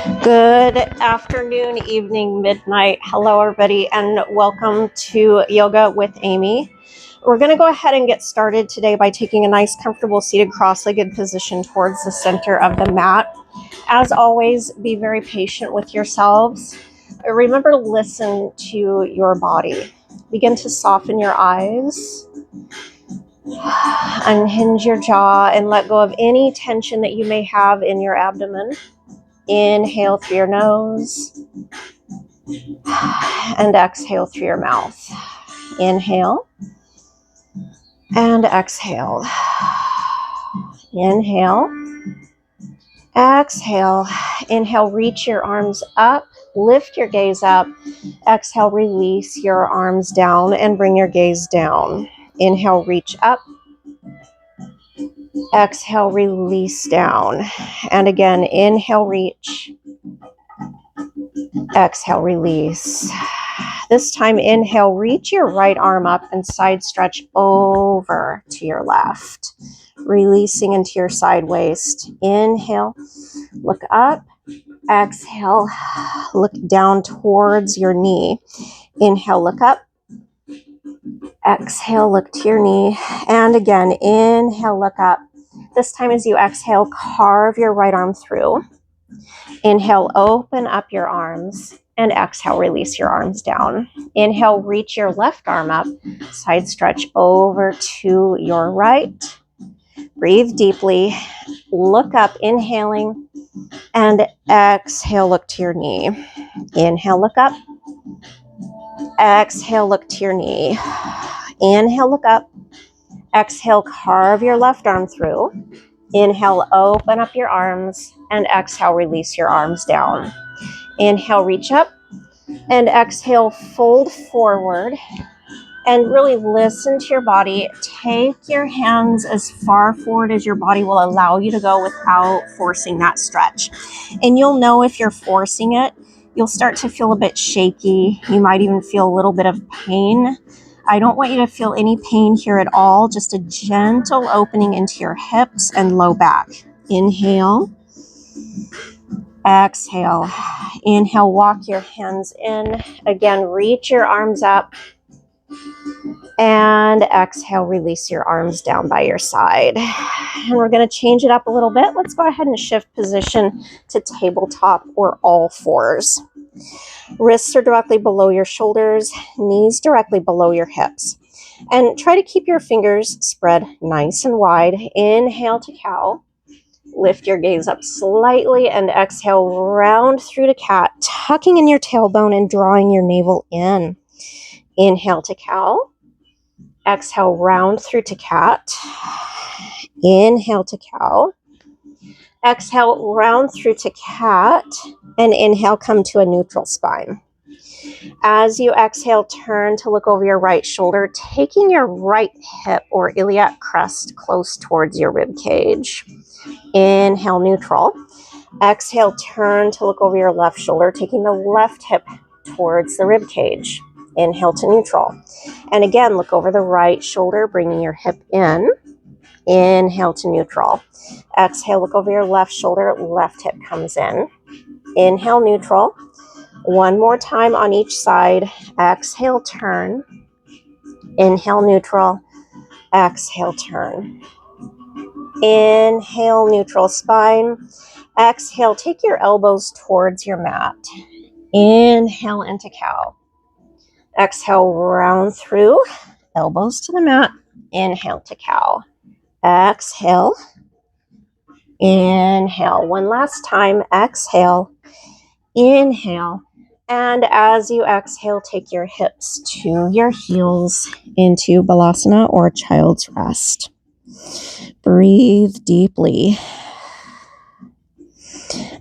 Good afternoon, evening, midnight. Hello, everybody, and welcome to Yoga with Amy. We're going to go ahead and get started today by taking a nice, comfortable, seated, cross-legged position towards the center of the mat. As always, be very patient with yourselves. Remember to listen to your body. Begin to soften your eyes. Unhinge your jaw and let go of any tension that you may have in your abdomen. Inhale through your nose and exhale through your mouth. Inhale and exhale. Inhale, exhale. Inhale, reach your arms up, lift your gaze up. Exhale, release your arms down and bring your gaze down. Inhale, reach up. Exhale, release down. And again, inhale, reach. Exhale, release. This time, inhale, reach your right arm up and side stretch over to your left, releasing into your side waist. Inhale, look up. Exhale, look down towards your knee. Inhale, look up. Exhale, look to your knee. And again, inhale, look up. This time as you exhale, carve your right arm through. Inhale, open up your arms. And exhale, release your arms down. Inhale, reach your left arm up. Side stretch over to your right. Breathe deeply. Look up, inhaling. And exhale, look to your knee. Inhale, look up. Exhale, look to your knee. Inhale, look up. Exhale, carve your left arm through. Inhale, open up your arms. And exhale, release your arms down. Inhale, reach up. And exhale, fold forward. And really listen to your body. Take your hands as far forward as your body will allow you to go without forcing that stretch. And you'll know if you're forcing it, you'll start to feel a bit shaky. You might even feel a little bit of pain. I don't want you to feel any pain here at all, just a gentle opening into your hips and low back. Inhale. Exhale. Inhale, walk your hands in. Again, reach your arms up. And exhale, release your arms down by your side. And we're going to change it up a little bit. Let's go ahead and shift position to tabletop or all fours. Wrists are directly below your shoulders, knees directly below your hips. And try to keep your fingers spread nice and wide. Inhale to cow. Lift your gaze up slightly and exhale, round through to cat, tucking in your tailbone and drawing your navel in. Inhale to cow. Exhale, round through to cat. Inhale to cow. Exhale, round through to cat. And inhale, come to a neutral spine. As you exhale, turn to look over your right shoulder, taking your right hip or iliac crest close towards your rib cage. Inhale, neutral. Exhale, turn to look over your left shoulder, taking the left hip towards the rib cage. Inhale to neutral. And again, look over the right shoulder, bringing your hip in. Inhale to neutral. Exhale, look over your left shoulder, left hip comes in. Inhale, neutral. One more time on each side. Exhale, turn. Inhale, neutral. Exhale, turn. Inhale, neutral spine. Exhale, take your elbows towards your mat. Inhale into cow. Exhale, round through, elbows to the mat. Inhale to cow. Exhale. Inhale. One last time. Exhale. Inhale. And as you exhale, take your hips to your heels into Balasana or Child's Rest. Breathe deeply.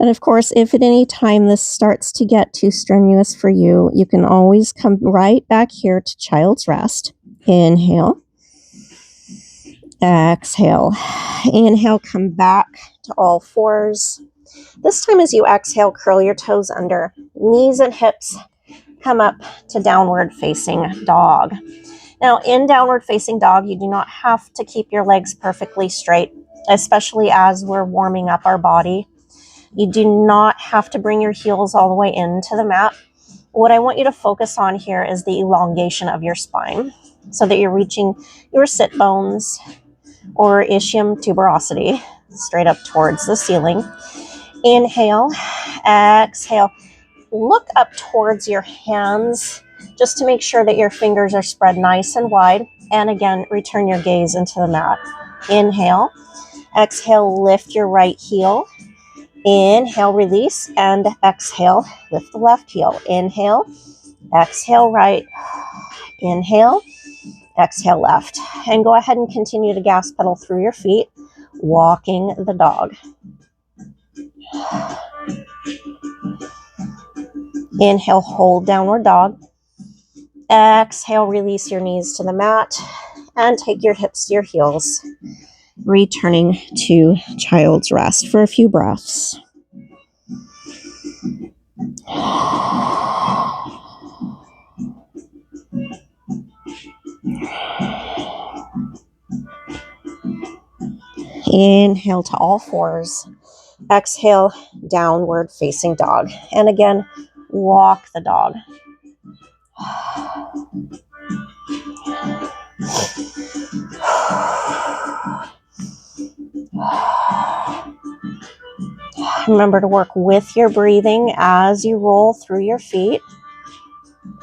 And of course, if at any time this starts to get too strenuous for you, you can always come right back here to Child's Rest. Inhale. Exhale. Inhale, come back to all fours. This time as you exhale, curl your toes under. Knees and hips come up to downward facing dog. Now, in downward facing dog, you do not have to keep your legs perfectly straight, especially as we're warming up our body. You do not have to bring your heels all the way into the mat. What I want you to focus on here is the elongation of your spine so that you're reaching your sit bones or ischium tuberosity straight up towards the ceiling. Inhale, exhale. Look up towards your hands just to make sure that your fingers are spread nice and wide. And again, return your gaze into the mat. Inhale, exhale, lift your right heel. Inhale, release, and exhale, lift the left heel. Inhale, exhale, right. Inhale, exhale, left. And go ahead and continue to gas pedal through your feet, walking the dog. Inhale, hold downward dog. Exhale, release your knees to the mat and take your hips to your heels, returning to child's rest for a few breaths. Inhale to all fours. Exhale, downward facing dog. And again, walk the dog. Remember to work with your breathing as you roll through your feet.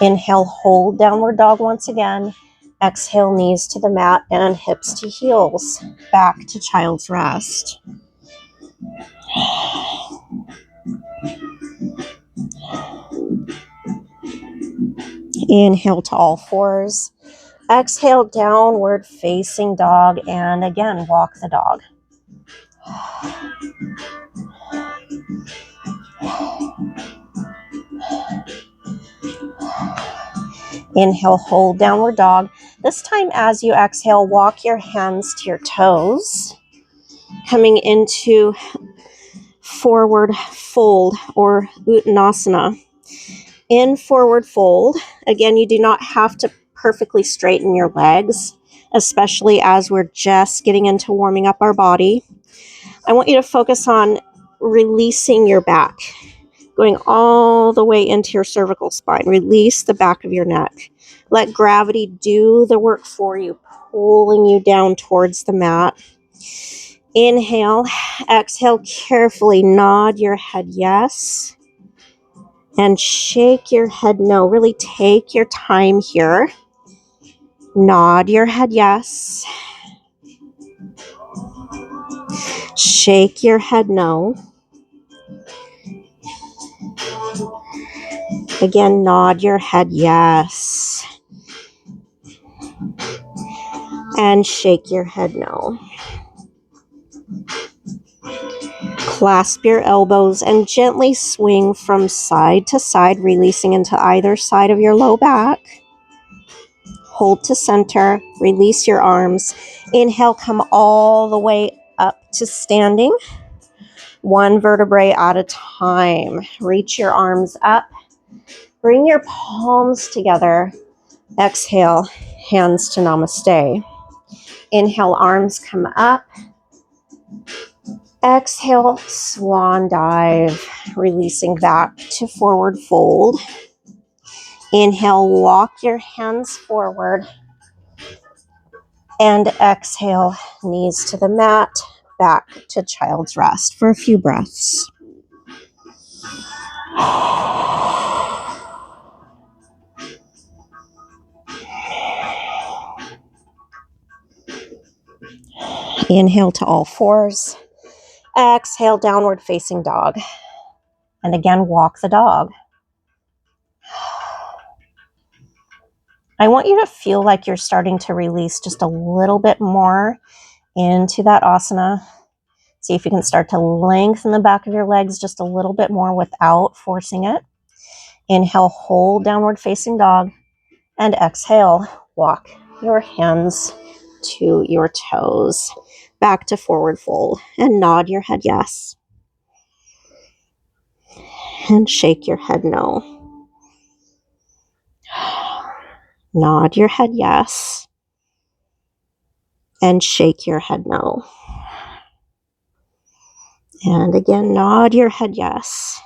Inhale, hold downward dog once again. Exhale, knees to the mat and hips to heels. Back to child's rest. Inhale to all fours. Exhale, downward facing dog. And again, walk the dog. Inhale, hold downward dog. This time as you exhale, walk your hands to your toes, coming into forward fold or Uttanasana. In forward fold, again, you do not have to perfectly straighten your legs, especially as we're just getting into warming up our body. I want you to focus on releasing your back, going all the way into your cervical spine. Release the back of your neck. Let gravity do the work for you, pulling you down towards the mat. Inhale, exhale, carefully nod your head yes, and shake your head no. Really take your time here. Nod your head yes. Shake your head no. Again, nod your head yes. And shake your head no. Clasp your elbows and gently swing from side to side, releasing into either side of your low back. Hold to center, release your arms. Inhale, come all the way up to standing. One vertebrae at a time. Reach your arms up. Bring your palms together. Exhale, hands to Namaste. Inhale, arms come up. Exhale, swan dive, releasing back to forward fold. Inhale, walk your hands forward. And exhale, knees to the mat, back to child's rest for a few breaths. Inhale to all fours. Exhale, downward facing dog. And again, walk the dog. I want you to feel like you're starting to release just a little bit more into that asana. See if you can start to lengthen the back of your legs just a little bit more without forcing it. Inhale, hold downward facing dog. And exhale, walk your hands to your toes. Back to forward fold. And nod your head yes. And shake your head no. Nod your head yes. And shake your head no. And again, nod your head yes.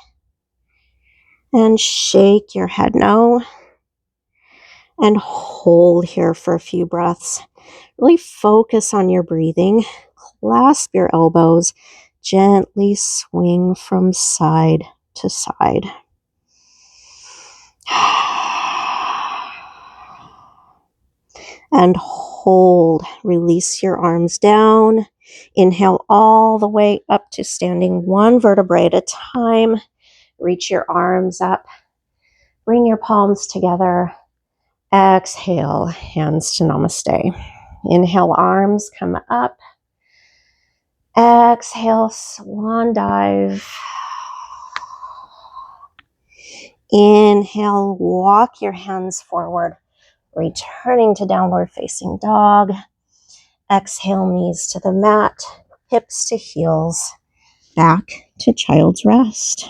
And shake your head no. And hold here for a few breaths. Really focus on your breathing. Clasp your elbows. Gently swing from side to side. And hold. Release your arms down. Inhale all the way up to standing, one vertebrae at a time. Reach your arms up. Bring your palms together. Exhale, hands to Namaste. Inhale, arms come up. Exhale, swan dive. Inhale, walk your hands forward, returning to downward facing dog. Exhale, knees to the mat, hips to heels, back to child's rest.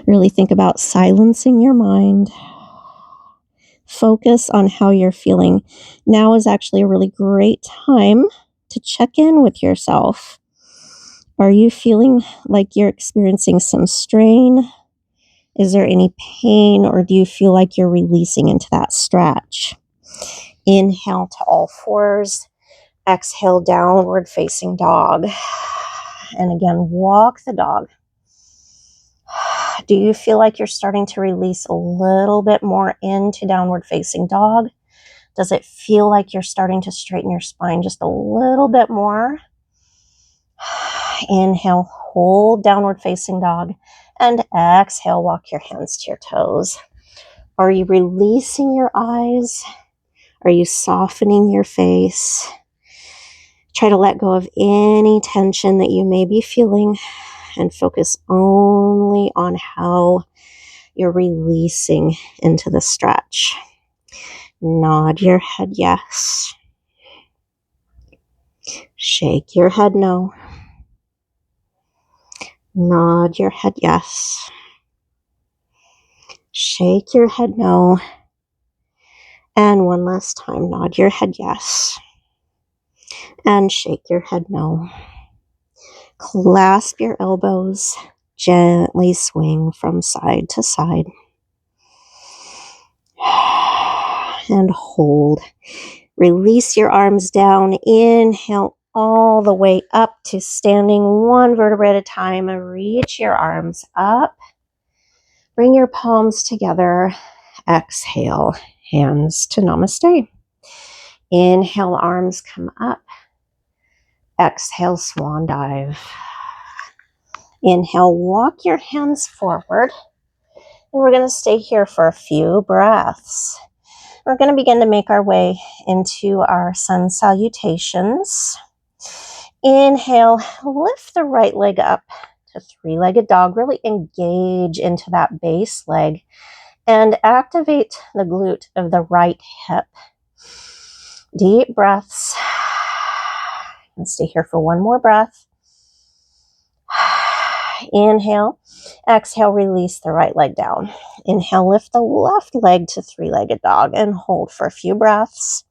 Really think about silencing your mind. Focus on how you're feeling. Now is actually a really great time to check in with yourself. Are you feeling like you're experiencing some strain? Is there any pain, or do you feel like you're releasing into that stretch? Inhale to all fours. Exhale, downward facing dog. And again, walk the dog. Do you feel like you're starting to release a little bit more into downward facing dog? Does it feel like you're starting to straighten your spine just a little bit more? Inhale, hold downward facing dog. And exhale, walk your hands to your toes. Are you releasing your eyes? Are you softening your face? Try to let go of any tension that you may be feeling and focus only on how you're releasing into the stretch. Nod your head yes. Shake your head no. Nod your head yes. Shake your head no. And one last time, nod your head yes. And shake your head no. Clasp your elbows. Gently swing from side to side. And hold. Release your arms down. Inhale all the way up to standing, one vertebrae at a time. Reach your arms up. Bring your palms together. Exhale, hands to Namaste. Inhale, arms come up. Exhale, swan dive. Inhale, walk your hands forward. And we're going to stay here for a few breaths. We're going to begin to make our way into our sun salutations. Inhale, lift the right leg up to three-legged dog. Really engage into that base leg and activate the glute of the right hip. Deep breaths. And stay here for one more breath. Inhale. Exhale, release the right leg down. Inhale, lift the left leg to three-legged dog and hold for a few breaths.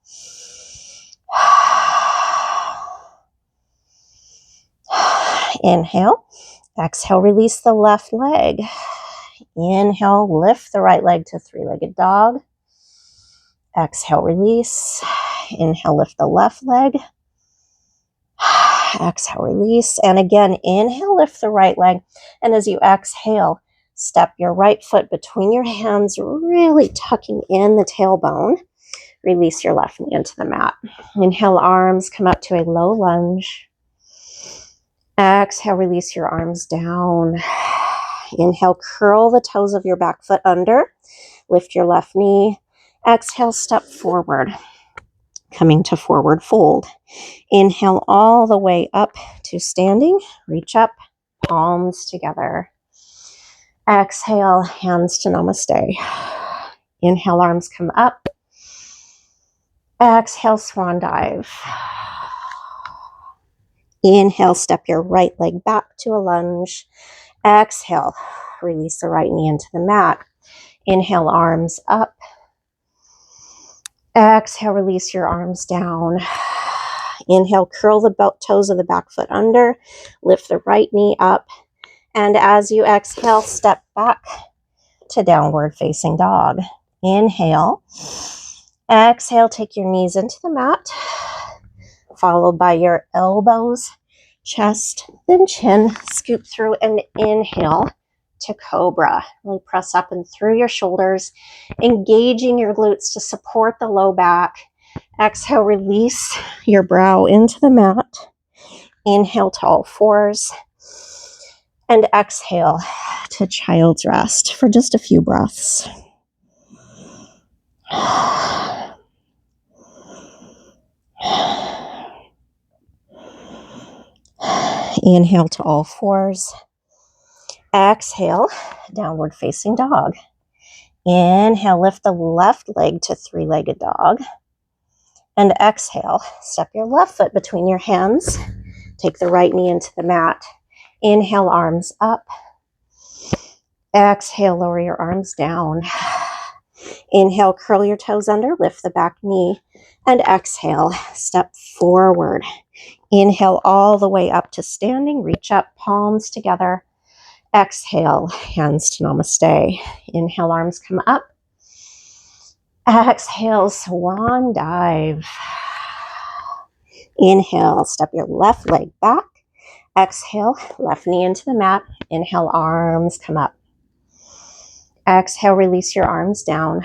Inhale. Exhale, release the left leg. Inhale, lift the right leg to three-legged dog. Exhale, release. Inhale, lift the left leg. Exhale, release. And again, inhale, lift the right leg. And as you exhale, step your right foot between your hands, really tucking in the tailbone. Release your left knee into the mat. Inhale, arms come up to a low lunge. Exhale, release your arms down. Inhale, curl the toes of your back foot under. Lift your left knee. Exhale, step forward, coming to forward fold. Inhale all the way up to standing. Reach up, palms together. Exhale, hands to Namaste. Inhale, arms come up. Exhale, swan dive. Inhale, step your right leg back to a lunge. Exhale, release the right knee into the mat. Inhale, arms up. Exhale, release your arms down. Inhale, curl the toes of the back foot under. Lift the right knee up. And as you exhale, step back to downward facing dog. Inhale. Exhale, take your knees into the mat, followed by your elbows, chest, then chin. Scoop through and inhale to cobra. Really press up and through your shoulders, engaging your glutes to support the low back. Exhale, release your brow into the mat. Inhale to all fours. And exhale to child's rest for just a few breaths. Inhale to all fours. Exhale, downward facing dog. Inhale, lift the left leg to three-legged dog. And exhale, step your left foot between your hands. Take the right knee into the mat. Inhale, arms up. Exhale, lower your arms down. Inhale, curl your toes under, lift the back knee. And exhale, step forward. Inhale all the way up to standing. Reach up, palms together. Exhale, hands to namaste. Inhale, arms come up. Exhale, swan dive. Inhale, step your left leg back. Exhale, left knee into the mat. Inhale, arms come up. Exhale, release your arms down.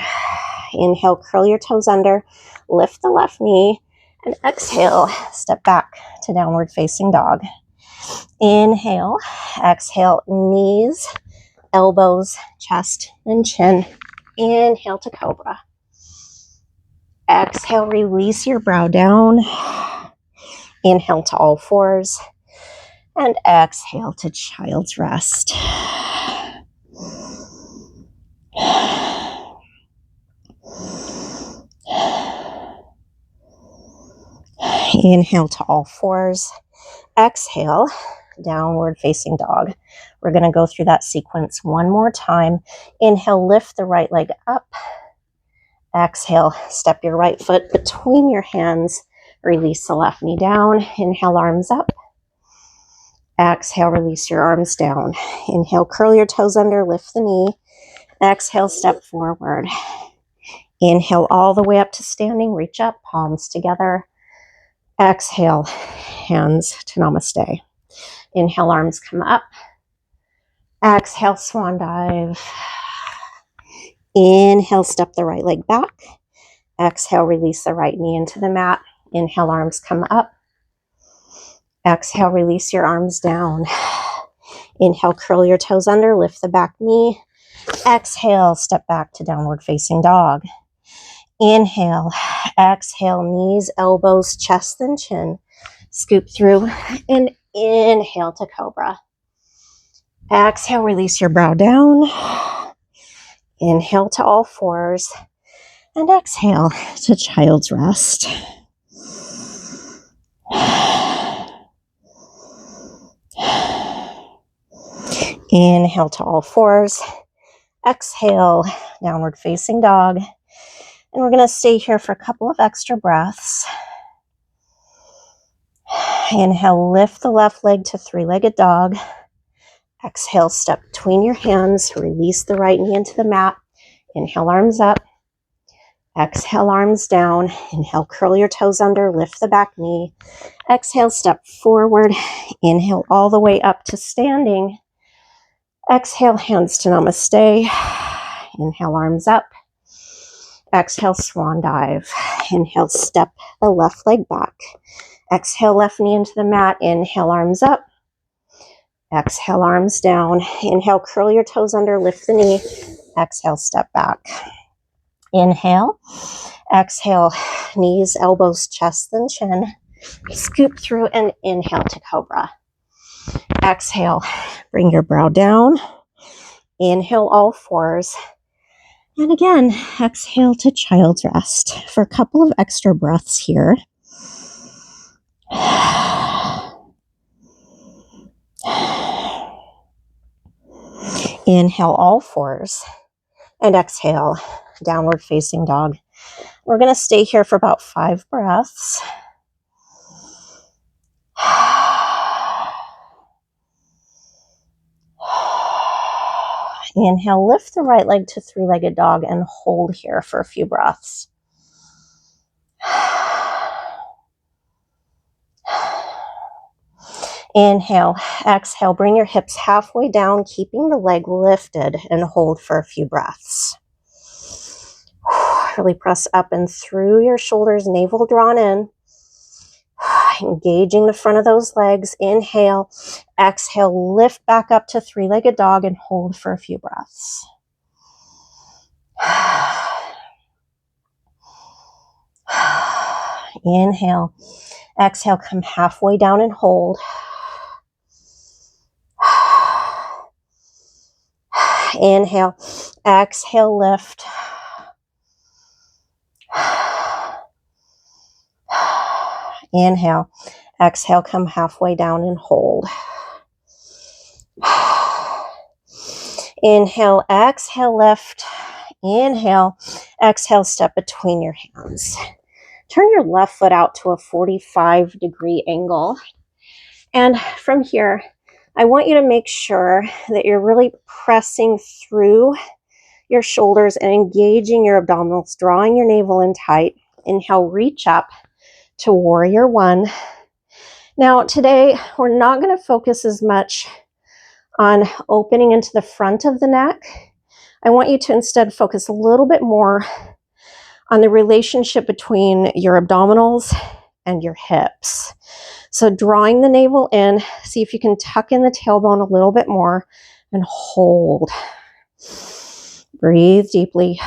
Inhale, curl your toes under. Lift the left knee. And exhale, step back to downward facing dog. Inhale, exhale, knees, elbows, chest, and chin. Inhale to cobra. Exhale, release your brow down. Inhale to all fours. And exhale to child's rest. Inhale to all fours. Exhale, downward facing dog. We're going to go through that sequence one more time. Inhale, lift the right leg up. Exhale, step your right foot between your hands. Release the left knee down. Inhale, arms up. Exhale, release your arms down. Inhale, curl your toes under, lift the knee. Exhale, step forward. Inhale all the way up to standing. Reach up, palms together. Exhale, hands to namaste. Inhale, arms come up. Exhale, swan dive. Inhale, step the right leg back. Exhale, release the right knee into the mat. Inhale, arms come up. Exhale, release your arms down. Inhale, curl your toes under, lift the back knee. Exhale, step back to downward facing dog. Inhale, exhale, knees, elbows, chest, and chin. Scoop through and inhale to cobra. Exhale, release your brow down. Inhale to all fours. And exhale to child's rest. Inhale to all fours. Exhale, downward facing dog. And we're going to stay here for a couple of extra breaths. Inhale, lift the left leg to three-legged dog. Exhale, step between your hands. Release the right knee into the mat. Inhale, arms up. Exhale, arms down. Inhale, curl your toes under. Lift the back knee. Exhale, step forward. Inhale all the way up to standing. Exhale, hands to namaste. Inhale, arms up. Exhale, swan dive. Inhale, step the left leg back. Exhale, left knee into the mat. Inhale, arms up. Exhale, arms down. Inhale, curl your toes under, lift the knee. Exhale, step back. Inhale. Exhale, knees, elbows, chest, and chin. Scoop through and inhale to cobra. Exhale, bring your brow down. Inhale, all fours. And again, exhale to child's rest for a couple of extra breaths here. Inhale, all fours. And exhale, downward facing dog. We're going to stay here for about 5 breaths. Inhale, lift the right leg to three-legged dog and hold here for a few breaths. Inhale, exhale, bring your hips halfway down, keeping the leg lifted, and hold for a few breaths. Really press up and through your shoulders, navel drawn in. Engaging the front of those legs. Inhale, exhale, lift back up to three-legged dog and hold for a few breaths. Inhale, exhale, come halfway down and hold. Inhale, exhale, lift. Inhale, exhale, come halfway down and hold. Inhale, exhale, lift. Inhale, exhale, step between your hands. Turn your left foot out to a 45-degree angle. And from here, I want you to make sure that you're really pressing through your shoulders and engaging your abdominals, drawing your navel in tight. Inhale, reach up to warrior one. Now, today, we're not going to focus as much on opening into the front of the neck. I want you to instead focus a little bit more on the relationship between your abdominals and your hips. So drawing the navel in, see if you can tuck in the tailbone a little bit more and hold. Breathe deeply.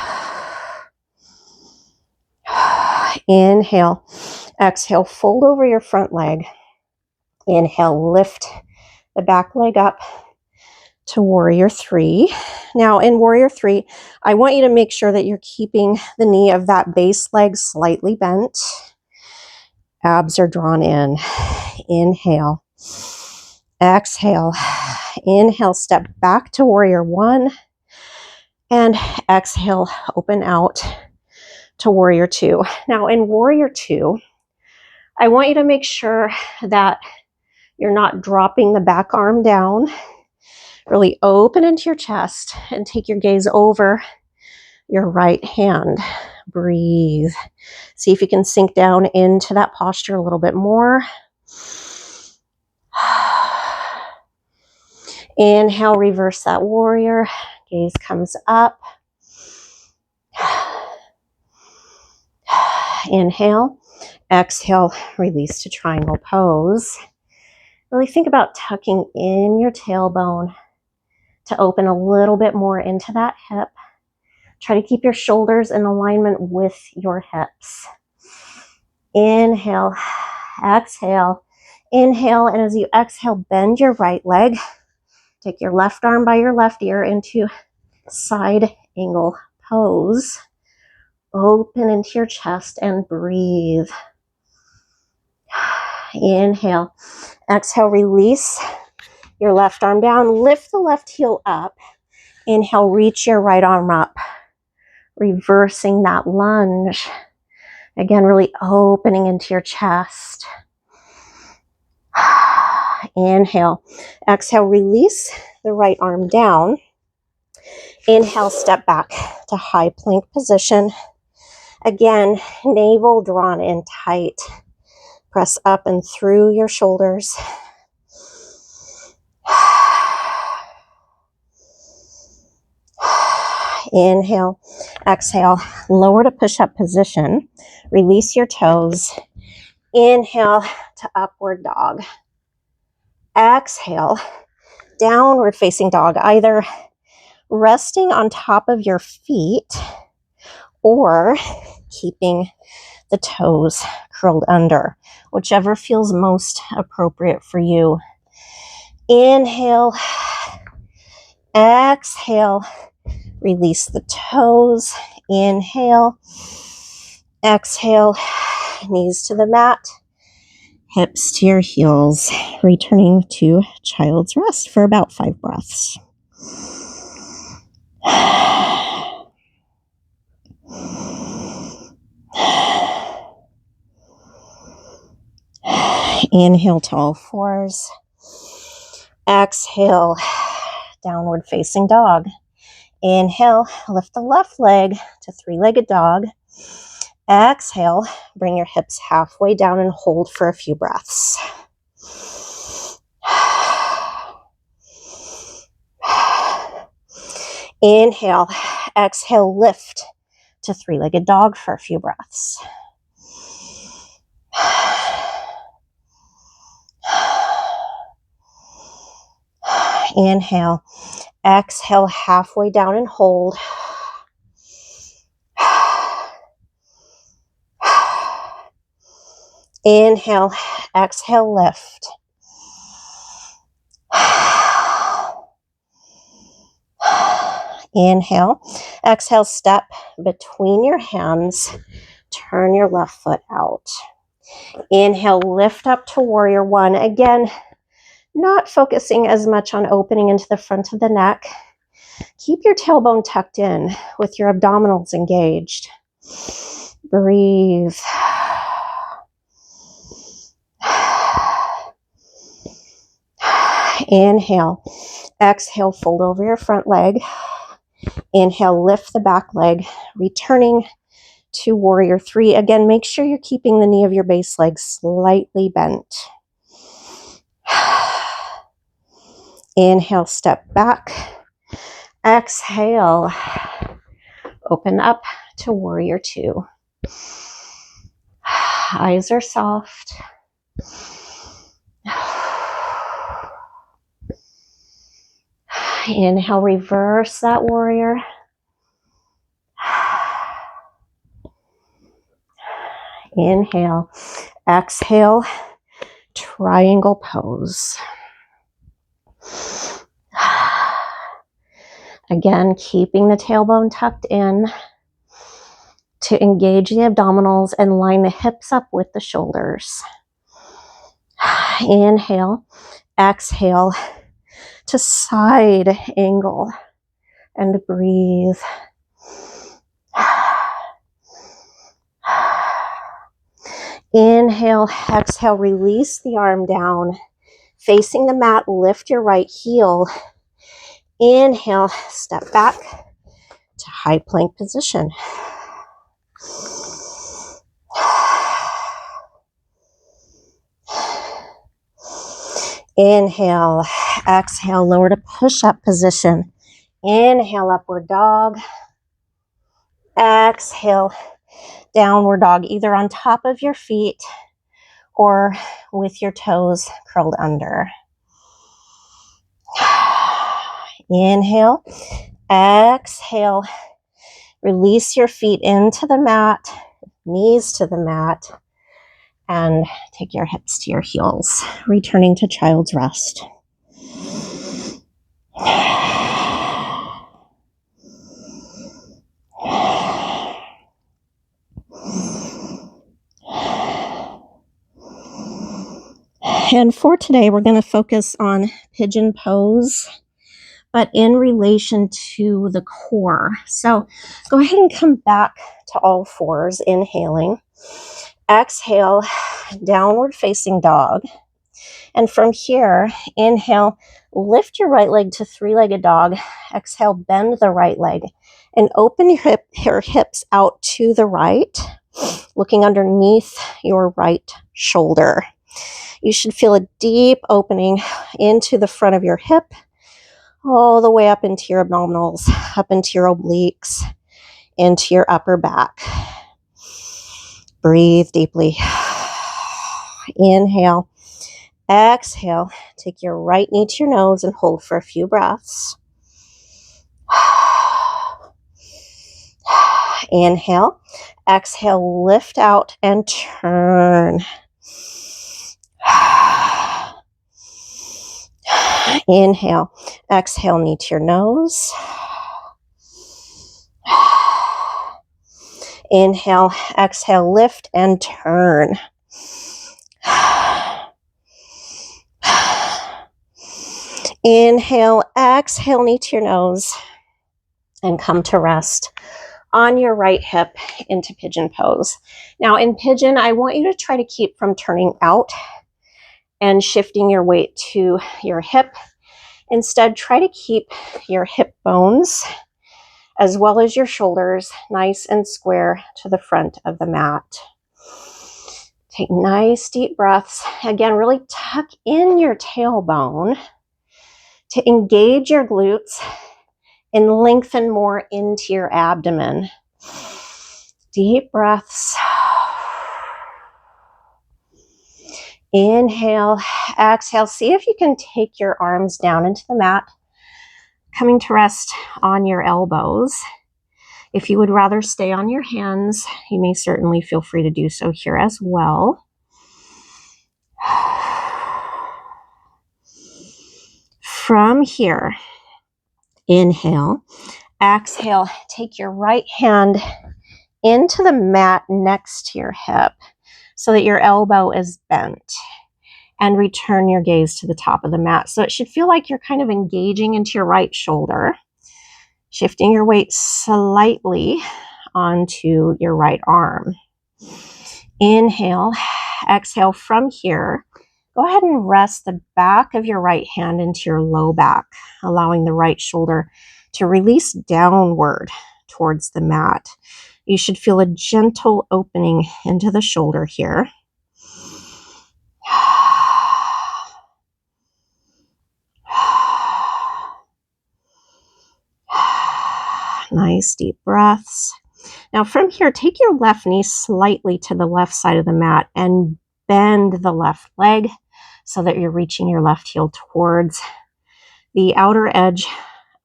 Inhale, exhale, fold over your front leg. Inhale, lift the back leg up to warrior three. Now in warrior three, I want you to make sure that you're keeping the knee of that base leg slightly bent. Abs are drawn in. Inhale. Exhale. Inhale, step back to warrior one. And exhale, open out to warrior two. Now in warrior two, I want you to make sure that you're not dropping the back arm down. Really open into your chest and take your gaze over your right hand. Breathe. See if you can sink down into that posture a little bit more. Inhale, reverse that warrior. Gaze comes up. Inhale. Exhale, release to triangle pose. Really think about tucking in your tailbone to open a little bit more into that hip. Try to keep your shoulders in alignment with your hips. Inhale, exhale, inhale, and as you exhale, bend your right leg. Take your left arm by your left ear into side angle pose. Open into your chest and breathe. Inhale, exhale, release your left arm down. Lift the left heel up. Inhale, reach your right arm up. Reversing that lunge. Again, really opening into your chest. Inhale. Exhale, release the right arm down. Inhale, step back to high plank position. Again, navel drawn in tight. Press up and through your shoulders. Inhale, exhale, lower to push-up position. Release your toes. Inhale to upward dog. Exhale, downward facing dog, either resting on top of your feet or keeping the toes curled under, whichever feels most appropriate for you. Inhale, exhale, release the toes. Inhale, exhale, knees to the mat, hips to your heels, returning to child's rest for about 5 breaths. Inhale to all fours. Exhale, downward facing dog. Inhale, lift the left leg to three-legged dog. Exhale, bring your hips halfway down and hold for a few breaths. Inhale, exhale, lift to three-legged dog for a few breaths. Inhale, exhale, halfway down and hold. Inhale, exhale, lift. Inhale, exhale, step between your hands, turn your left foot out. Inhale, lift up to warrior one. Again, not focusing as much on opening into the front of the neck. Keep your tailbone tucked in with your abdominals engaged. Breathe. Inhale, exhale, fold over your front leg. Inhale, lift the back leg, returning to warrior three. Again, make sure you're keeping the knee of your base leg slightly bent. Inhale, step back. Exhale, open up to warrior two. Eyes are soft. Inhale, reverse that warrior. Inhale, exhale, triangle pose. Again, keeping the tailbone tucked in to engage the abdominals and line the hips up with the shoulders. Inhale, exhale to side angle and breathe. Inhale, exhale, release the arm down. Facing the mat, lift your right heel. Inhale, step back to high plank position. Inhale, exhale, lower to push-up position. Inhale, upward dog. Exhale, downward dog, either on top of your feet or with your toes curled under. Inhale, exhale, release your feet into the mat, knees to the mat, and take your hips to your heels, returning to child's rest. And for today, we're going to focus on pigeon pose, but in relation to the core. So go ahead and come back to all fours, inhaling. Exhale, downward facing dog. And from here, inhale, lift your right leg to three-legged dog. Exhale, bend the right leg and open your hips out to the right, looking underneath your right shoulder. You should feel a deep opening into the front of your hip, all the way up into your abdominals, up into your obliques, into your upper back. Breathe deeply. Inhale. Exhale. Take your right knee to your nose and hold for a few breaths. Inhale. Exhale. Lift out and turn. Inhale. Exhale, knee to your nose. Inhale, exhale, lift and turn. Inhale, exhale, knee to your nose, and come to rest on your right hip into pigeon pose. Now in pigeon, I want you to try to keep from turning out and shifting your weight to your hip. Instead, try to keep your hip bones as well as your shoulders nice and square to the front of the mat. Take nice deep breaths. Again, really tuck in your tailbone to engage your glutes and lengthen more into your abdomen. Deep breaths. Inhale, exhale. See if you can take your arms down into the mat, coming to rest on your elbows. If you would rather stay on your hands, you may certainly feel free to do so here as well. From here, inhale, exhale, take your right hand into the mat next to your hip so that your elbow is bent, and return your gaze to the top of the mat. So it should feel like you're kind of engaging into your right shoulder, shifting your weight slightly onto your right arm. Inhale, exhale. From here, go ahead and rest the back of your right hand into your low back, allowing the right shoulder to release downward towards the mat. You should feel a gentle opening into the shoulder here. Nice deep breaths. Now from here, take your left knee slightly to the left side of the mat and bend the left leg so that you're reaching your left heel towards the outer edge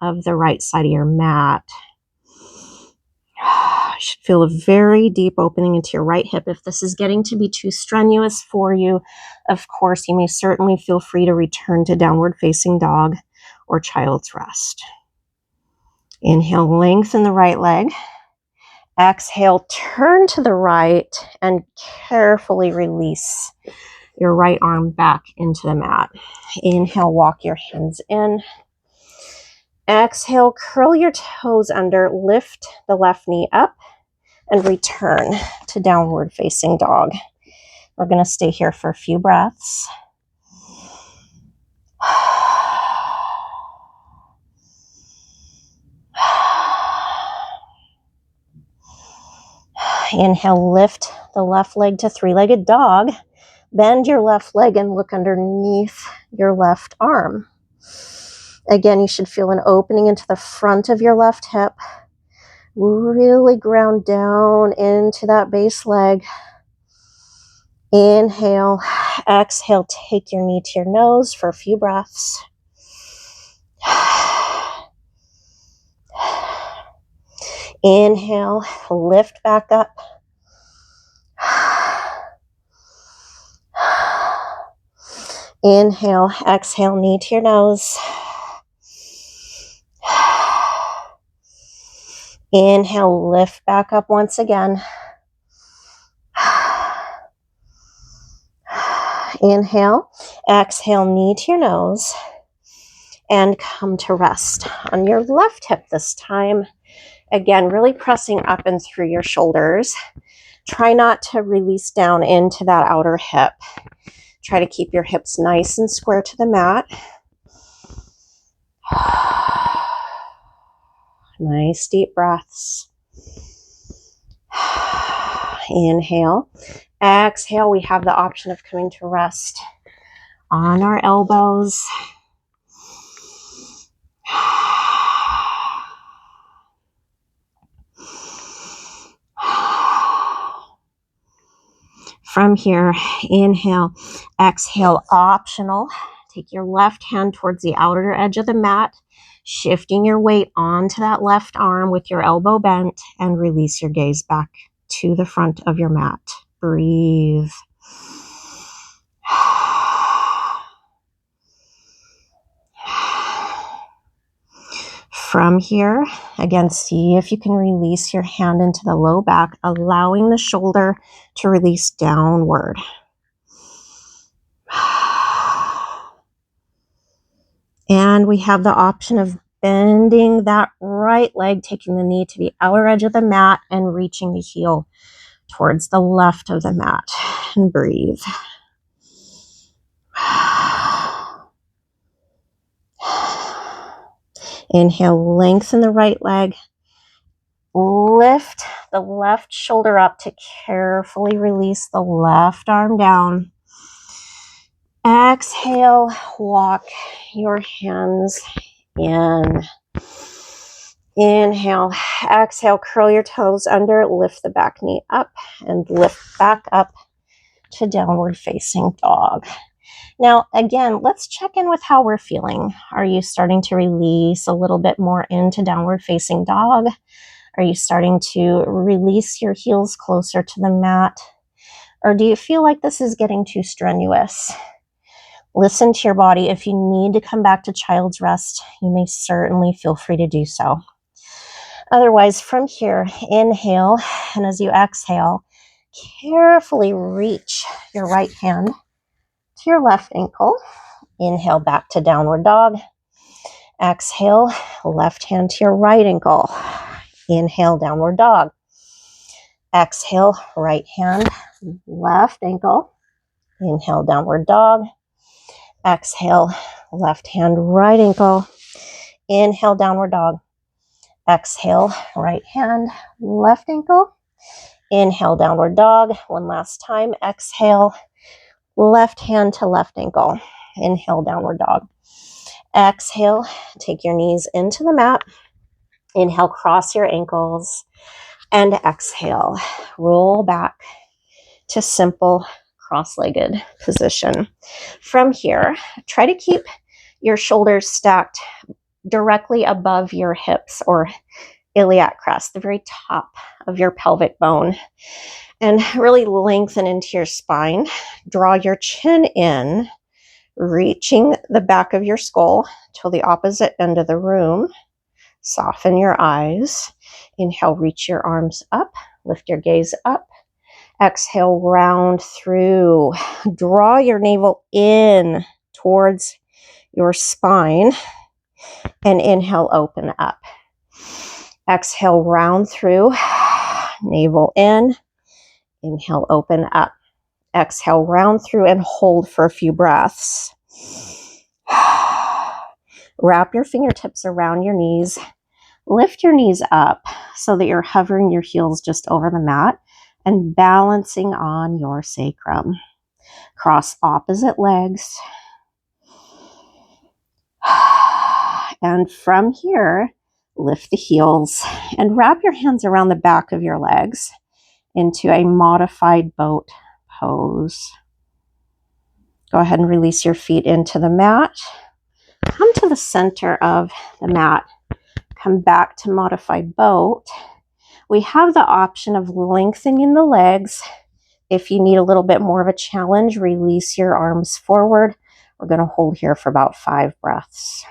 of the right side of your mat. You should feel a very deep opening into your right hip. If this is getting to be too strenuous for you, of course, you may certainly feel free to return to downward facing dog or child's rest. Inhale, lengthen the right leg. Exhale, turn to the right and carefully release your right arm back into the mat. Inhale, walk your hands in. Exhale, curl your toes under, lift the left knee up, and return to downward facing dog. We're going to stay here for a few breaths. Inhale, lift the left leg to three-legged dog. Bend your left leg and look underneath your left arm. Again, you should feel an opening into the front of your left hip. Really ground down into that base leg. Inhale, exhale, take your knee to your nose for a few breaths. Inhale, lift back up. Inhale, exhale, knee to your nose. Inhale, lift back up once again. Inhale, exhale, knee to your nose. And come to rest on your left hip this time. Again, really pressing up and through your shoulders. Try not to release down into that outer hip. Try to keep your hips nice and square to the mat. Nice deep breaths. Inhale. Exhale. We have the option of coming to rest on our elbows. From here, inhale, exhale, optional. Take your left hand towards the outer edge of the mat, shifting your weight onto that left arm with your elbow bent, and release your gaze back to the front of your mat. Breathe. From here, again, see if you can release your hand into the low back, allowing the shoulder to release downward. And we have the option of bending that right leg, taking the knee to the outer edge of the mat and reaching the heel towards the left of the mat. And breathe. Inhale, lengthen the right leg. Lift the left shoulder up to carefully release the left arm down. Exhale, walk your hands in. Inhale, exhale, curl your toes under, lift the back knee up, and lift back up to downward facing dog. Now, again, let's check in with how we're feeling. Are you starting to release a little bit more into downward facing dog? Are you starting to release your heels closer to the mat? Or do you feel like this is getting too strenuous? Listen to your body. If you need to come back to child's rest, you may certainly feel free to do so. Otherwise, from here, inhale, and as you exhale, carefully reach your right hand to your left ankle. Inhale, back to downward dog. Exhale, left hand to your right ankle. Inhale, downward dog. Exhale, right hand, left ankle. Inhale, downward dog. Exhale, left hand, right ankle. Inhale, downward dog. Exhale, right hand, left ankle. Inhale, downward dog. One last time. Exhale, left hand to left ankle. Inhale, downward dog. Exhale, take your knees into the mat. Inhale, cross your ankles. And exhale, roll back to simple cross-legged position. From here, try to keep your shoulders stacked directly above your hips or iliac crest, the very top of your pelvic bone, and really lengthen into your spine. Draw your chin in, reaching the back of your skull to the opposite end of the room. Soften your eyes. Inhale, reach your arms up, lift your gaze up. Exhale, round through. Draw your navel in towards your spine, and inhale, open up. Exhale, round through, navel in. Inhale, open up. Exhale, round through and hold for a few breaths. Wrap your fingertips around your knees. Lift your knees up so that you're hovering your heels just over the mat and balancing on your sacrum. Cross opposite legs. And from here, lift the heels and wrap your hands around the back of your legs into a modified boat pose. Go ahead and release your feet into the mat. Come to the center of the mat. Come back to modified boat. We have the option of lengthening the legs. If you need a little bit more of a challenge, release your arms forward. We're going to hold here for about 5 breaths.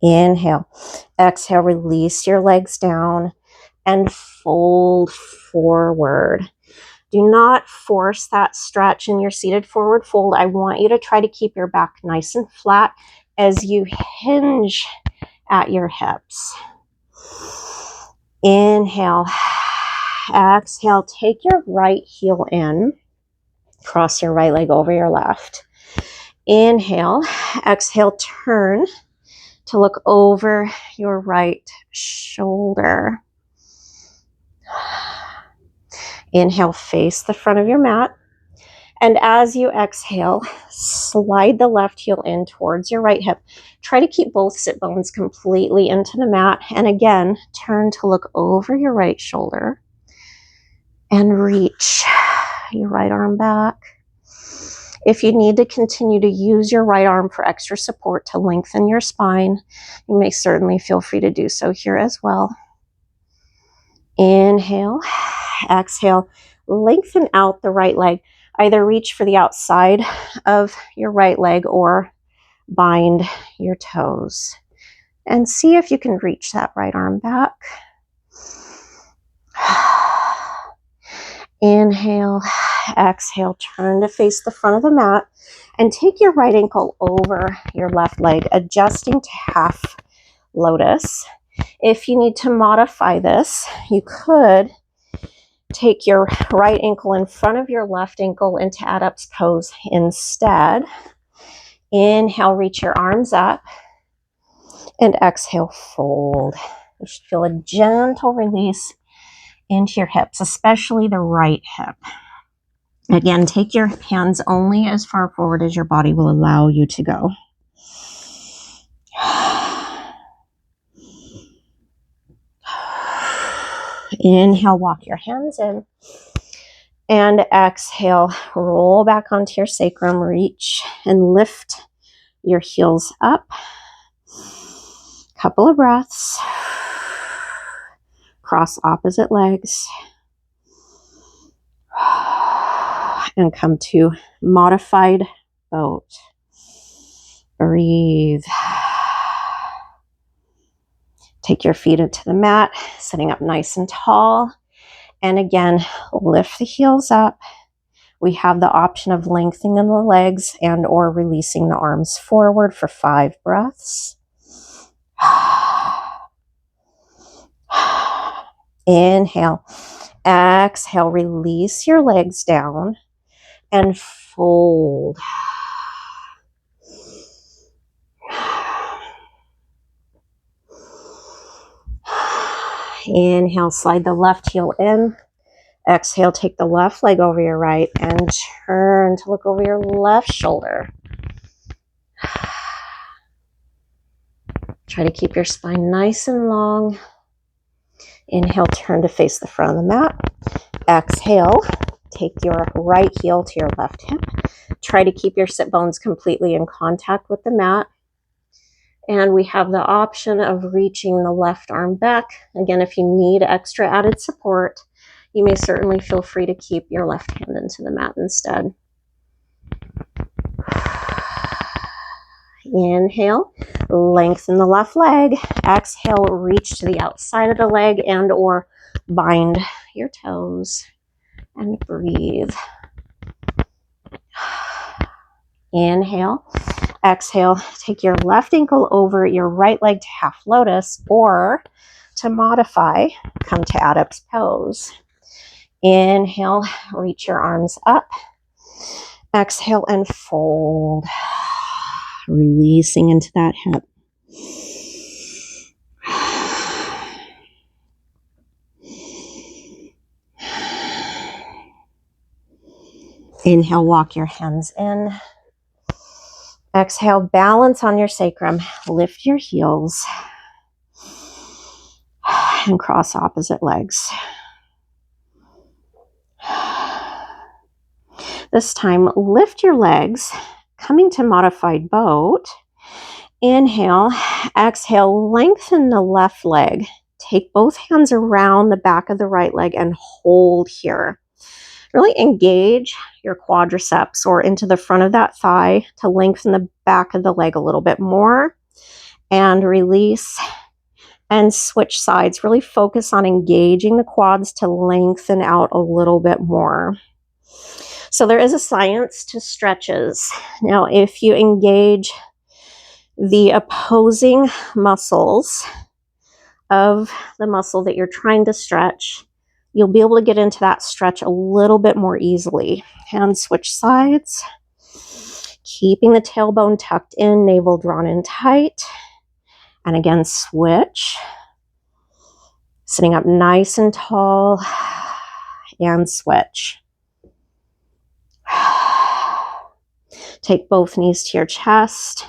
Inhale. Exhale, release your legs down and fold forward. Do not force that stretch in your seated forward fold. I want you to try to keep your back nice and flat as you hinge at your hips. Inhale. Exhale, take your right heel in. Cross your right leg over your left. Inhale. Exhale, turn to look over your right shoulder. Inhale, face the front of your mat. And as you exhale, slide the left heel in towards your right hip. Try to keep both sit bones completely into the mat. And again, turn to look over your right shoulder and reach your right arm back. If you need to continue to use your right arm for extra support to lengthen your spine, you may certainly feel free to do so here as well. Inhale, exhale, lengthen out the right leg. Either reach for the outside of your right leg or bind your toes. And see if you can reach that right arm back. Inhale, exhale, turn to face the front of the mat and take your right ankle over your left leg, adjusting to half lotus. If you need to modify this, you could Take your right ankle in front of your left ankle into adducts pose instead. Inhale, reach your arms up. And exhale, fold. You should feel a gentle release into your hips, especially the right hip. Again, take your hands only as far forward as your body will allow you to go. Inhale, walk your hands in. And exhale, roll back onto your sacrum, reach and lift your heels up. Couple of breaths. Cross opposite legs. And come to modified boat. Breathe. Take your feet into the mat, sitting up nice and tall. And again, lift the heels up. We have the option of lengthening the legs and or releasing the arms forward for 5 breaths. Inhale. Exhale, release your legs down and fold. Inhale, slide the left heel in. Exhale, take the left leg over your right and turn to look over your left shoulder. Try to keep your spine nice and long. Inhale, turn to face the front of the mat. Exhale, take your right heel to your left hip. Try to keep your sit bones completely in contact with the mat. And we have the option of reaching the left arm back. Again, if you need extra added support, you may certainly feel free to keep your left hand into the mat instead. Inhale, lengthen the left leg. Exhale, reach to the outside of the leg and or bind your toes and breathe. Inhale. Exhale, take your left ankle over your right leg to half lotus, or to modify, come to adducts pose. Inhale, reach your arms up. Exhale and fold. Releasing into that hip. Inhale, walk your hands in. Exhale, balance on your sacrum. Lift your heels. And cross opposite legs. This time, lift your legs, coming to modified boat. Inhale, exhale, lengthen the left leg. Take both hands around the back of the right leg and hold here. Really engage your quadriceps or into the front of that thigh to lengthen the back of the leg a little bit more. And release and switch sides. Really focus on engaging the quads to lengthen out a little bit more. So there is a science to stretches. Now, if you engage the opposing muscles of the muscle that you're trying to stretch, you'll be able to get into that stretch a little bit more easily. Hands switch sides. Keeping the tailbone tucked in, navel drawn in tight. And again, switch. Sitting up nice and tall. And switch. Take both knees to your chest.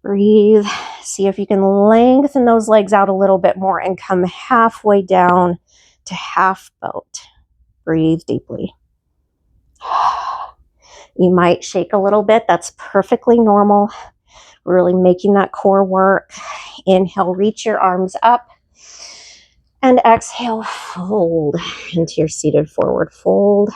Breathe. See if you can lengthen those legs out a little bit more and come halfway down to half boat. Breathe deeply. You might shake a little bit. That's perfectly normal. Really making that core work. Inhale, reach your arms up. And exhale, fold into your seated forward fold.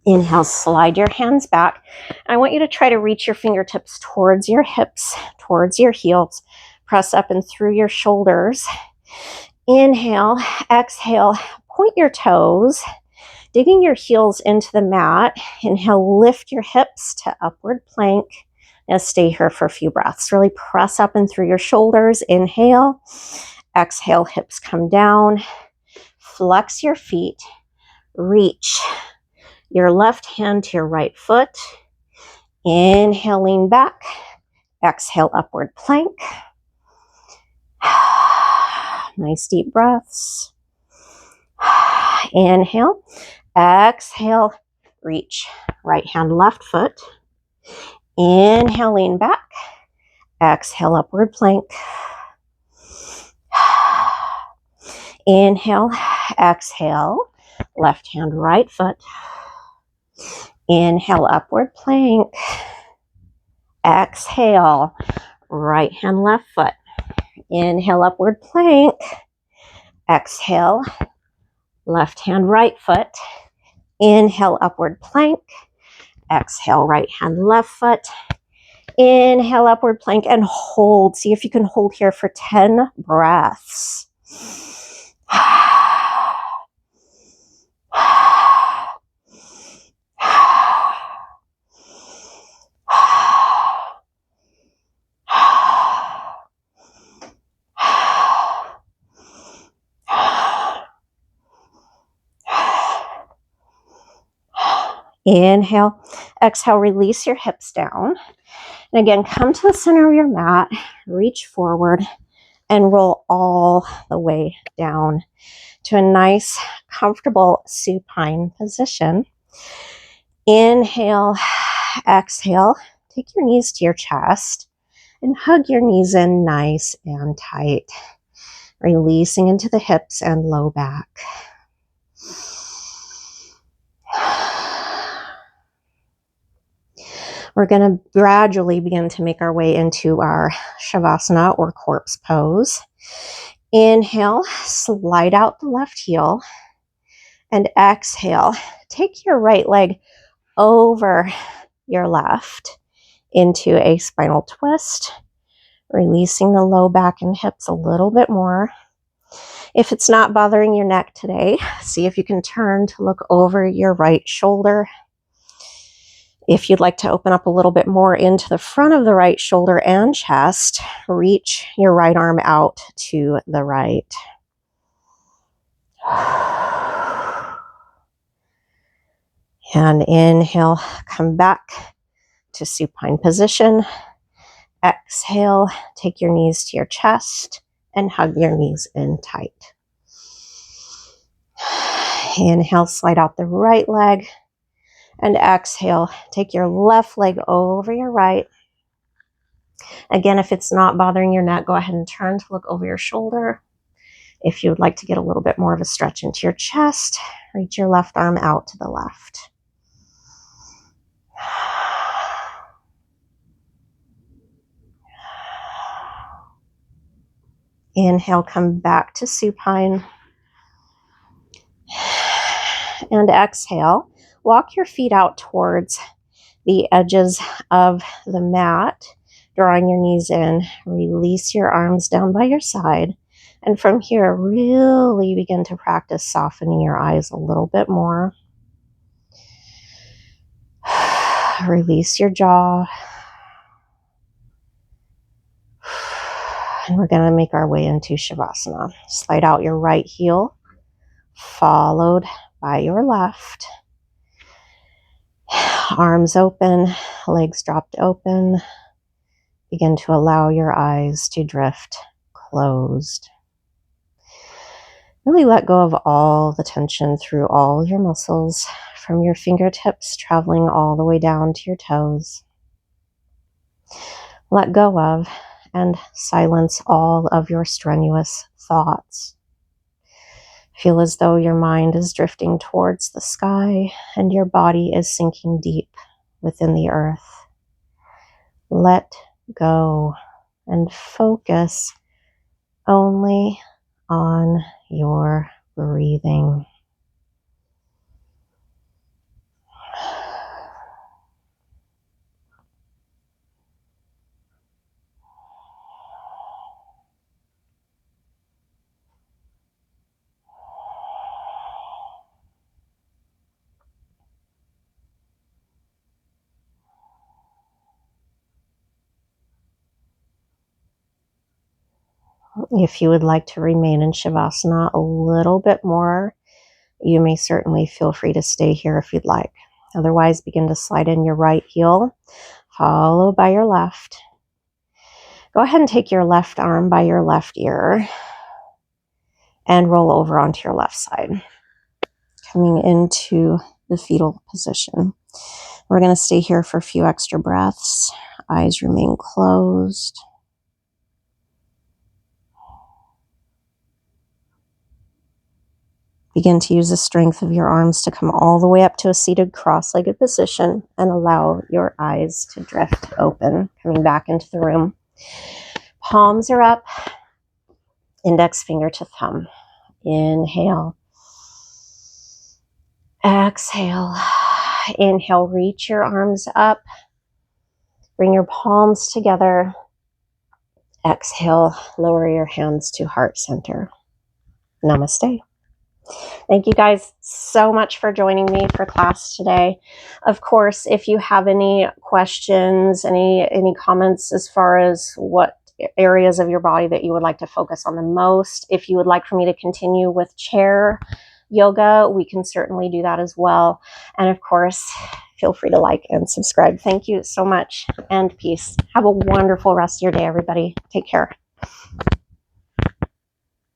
Inhale, slide your hands back. I want you to try to reach your fingertips towards your hips, towards your heels. Press up and through your shoulders. Inhale, exhale, point your toes, digging your heels into the mat. Inhale, lift your hips to upward plank. Now stay here for a few breaths. Really press up and through your shoulders. Inhale. Exhale, hips come down. Flex your feet. Reach your left hand to your right foot. Inhale, lean back. Exhale, upward plank. Nice deep breaths. Inhale. Exhale, reach. Right hand, left foot. Inhale, lean back. Exhale, upward plank. Inhale, exhale, left hand, right foot. Inhale, upward plank. Exhale, right hand, left foot. Inhale, upward plank. Exhale, left hand, right foot. Inhale, upward plank. Exhale, right hand, left foot. Inhale, upward plank, and hold. See if you can hold here for 10 breaths. Inhale, exhale, release your hips down. And again, come to the center of your mat, reach forward, and roll all the way down to a nice, comfortable supine position. Inhale, exhale, take your knees to your chest and hug your knees in nice and tight, releasing into the hips and low back. We're going to gradually begin to make our way into our Shavasana or corpse pose. Inhale, slide out the left heel, and exhale, take your right leg over your left into a spinal twist, releasing the low back and hips a little bit more. If it's not bothering your neck today, see if you can turn to look over your right shoulder. If you'd like to open up a little bit more into the front of the right shoulder and chest, reach your right arm out to the right. And inhale, come back to supine position. Exhale, take your knees to your chest and hug your knees in tight. Inhale, slide out the right leg. And exhale, take your left leg over your right. Again, if it's not bothering your neck, go ahead and turn to look over your shoulder. If you would like to get a little bit more of a stretch into your chest, reach your left arm out to the left. Inhale, come back to supine. And exhale, walk your feet out towards the edges of the mat, drawing your knees in. Release your arms down by your side. And from here, really begin to practice softening your eyes a little bit more. Release your jaw. And we're going to make our way into Shavasana. Slide out your right heel, followed by your left. Arms open, legs dropped open. Begin to allow your eyes to drift closed. Really let go of all the tension through all your muscles, from your fingertips traveling all the way down to your toes. Let go of and silence all of your strenuous thoughts. Feel as though your mind is drifting towards the sky and your body is sinking deep within the earth. Let go and focus only on your breathing. If you would like to remain in Shavasana a little bit more, you may certainly feel free to stay here if you'd like. Otherwise, begin to slide in your right heel, followed by your left. Go ahead and take your left arm by your left ear and roll over onto your left side, coming into the fetal position. We're going to stay here for a few extra breaths. Eyes remain closed. Begin to use the strength of your arms to come all the way up to a seated cross-legged position and allow your eyes to drift open, coming back into the room. Palms are up, index finger to thumb. Inhale. Exhale. Inhale, reach your arms up. Bring your palms together. Exhale, lower your hands to heart center. Namaste. Thank you guys so much for joining me for class today. Of course, if you have any questions, any comments as far as what areas of your body that you would like to focus on the most, if you would like for me to continue with chair yoga, we can certainly do that as well. And of course, feel free to like and subscribe. Thank you so much, and peace. Have a wonderful rest of your day, everybody. Take care.